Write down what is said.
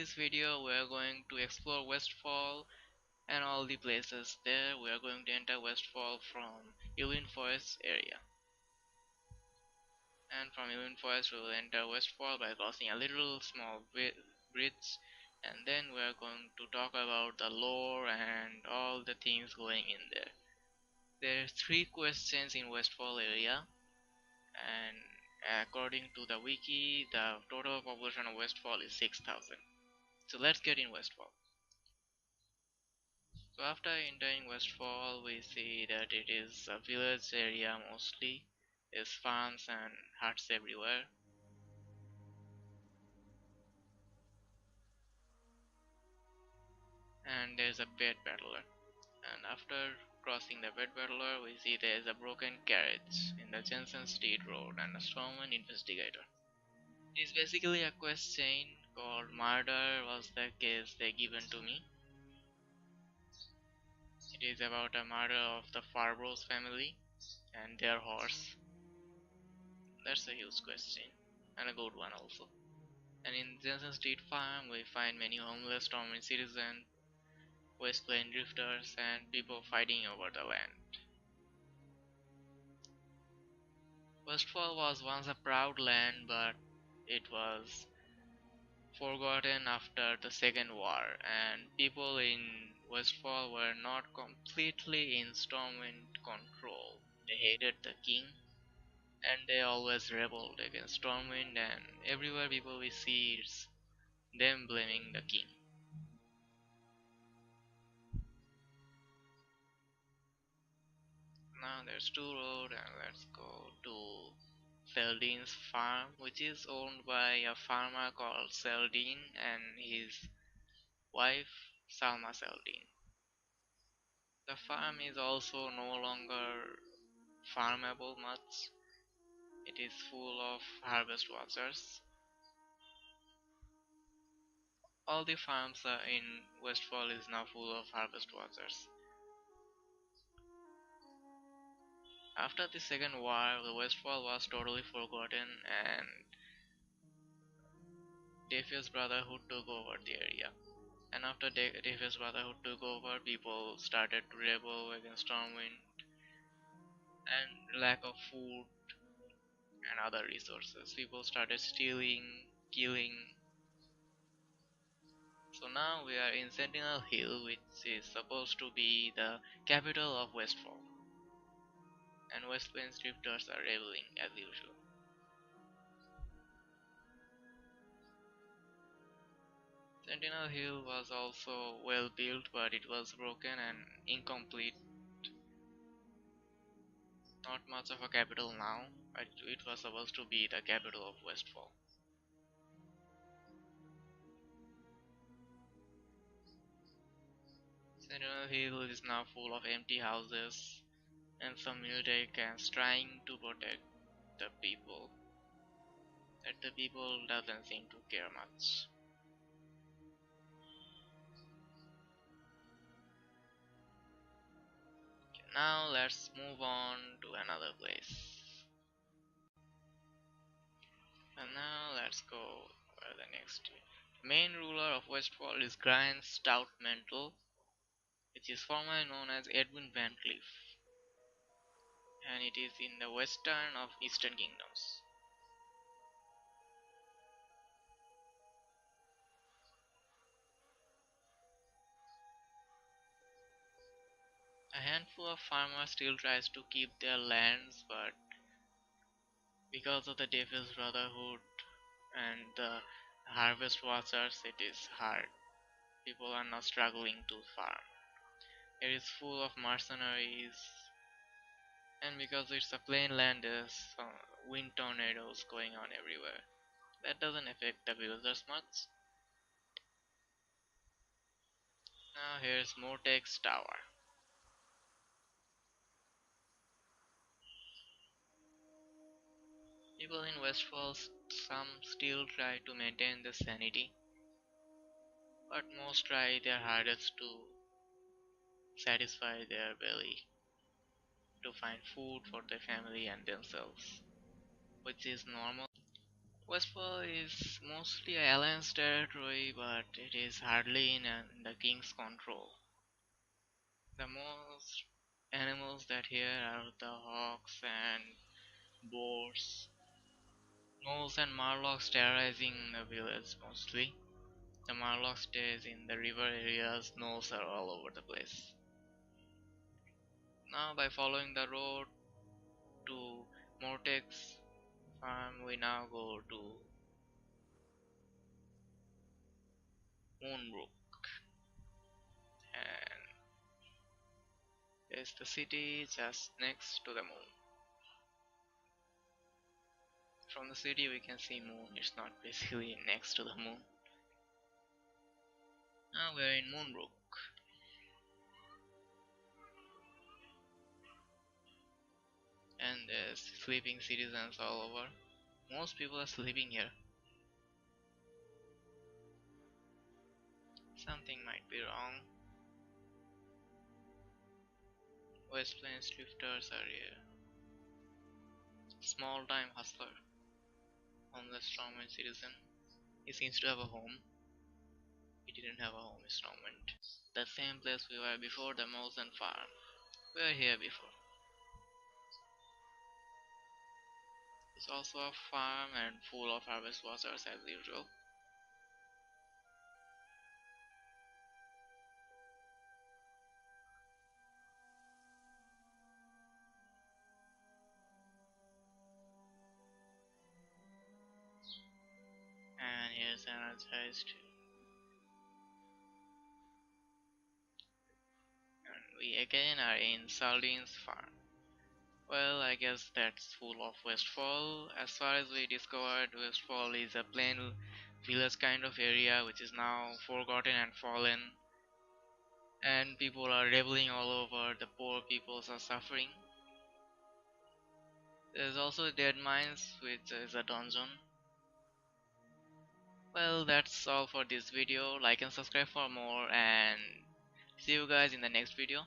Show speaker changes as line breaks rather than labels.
this video we are going to explore Westfall and all the places there. We are going to enter Westfall from Ilin Forest area. And from Ilin Forest we will enter Westfall by crossing a little small bridge, and then we are going to talk about the lore and all the things going in there. There are 3 questions in Westfall area, and according to the wiki the total population of Westfall is 6,000. So let's get in Westfall. So after entering Westfall, we see that it is a village area mostly. There's farms and huts everywhere. And there's a pet battler. And after crossing the pet battler, we see there's a broken carriage in the Jensen Street Road and a Stormwind investigator. It is basically a quest chain called Murder was the case they given to me. It is about a murder of the Farbros family and their horse. That's a huge question, and a good one also. And in Jensen Street Farm, we find many homeless Stormwind citizens, West Plain drifters, and people fighting over the land. Westfall was once a proud land, but it was forgotten after the Second War, and people in Westfall were not completely in Stormwind control. They hated the king, and they always rebelled against Stormwind, and everywhere people we see it's them blaming the king. Now there's 2 roads, and let's go to Seldine's farm, which is owned by a farmer called Seldine and his wife Salma Seldine. The farm is also no longer farmable much. It is full of harvest watchers. All the farms in Westfall is now full of harvest watchers. After the Second War, the Westfall was totally forgotten, and Davies Brotherhood took over the area. And after Davies Brotherhood took over, people started to rebel against Stormwind and lack of food and other resources. People started stealing, killing. So now we are in Sentinel Hill, which is supposed to be the capital of Westfall. And West Plains drifters are rebelling as usual. Sentinel Hill was also well built, but it was broken and incomplete. Not much of a capital now, but it was supposed to be the capital of Westfall. Sentinel Hill is now full of empty houses and some military camps trying to protect the people. But the people doesn't seem to care much. Okay, now let's move on to another place. And now let's go for the next. The main ruler of Westfall is Grand Stoutmantle, which is formerly known as Edwin Van Cleef, and it is in the western of Eastern Kingdoms. A handful of farmers still tries to keep their lands, but because of the Davies Brotherhood and the harvest watchers, it is hard. People are now struggling to farm. It is full of mercenaries, and because it's a plain land, there's some wind tornadoes going on everywhere. That doesn't affect the villagers much. Now here's Mortex Tower. People in Westfall, some still try to maintain their sanity, but most try their hardest to satisfy their belly, to find food for their family and themselves, which is normal. Westfall is mostly Alliance territory, but it is hardly in the King's control. The most animals that here are the hawks and boars. Gnolls and marlocks terrorizing the village mostly. The marlock stays in the river areas, gnolls are all over the place. Now by following the road to Mortex farm we now go to Moonbrook, and there's the city just next to the moon. From the city we can see moon, it's not basically next to the moon. Now we're in Moonbrook, and there's sleeping citizens all over. Most people are sleeping here. Something might be wrong. West Plains drifters are here. Small time hustler. Homeless strongman citizen. He seems to have a home. He didn't have a home, he strongman. The same place we were before, the Mosen farm. We were here before. It's also a farm and full of harvest waters as usual. And here's another history. And we again are in Saldine's farm. Well, I guess that's full of Westfall. As far as we discovered, Westfall is a plain village kind of area which is now forgotten and fallen. And people are reveling all over, the poor peoples are suffering. There's also dead mines, which is a dungeon. Well, that's all for this video. Like and subscribe for more, and see you guys in the next video.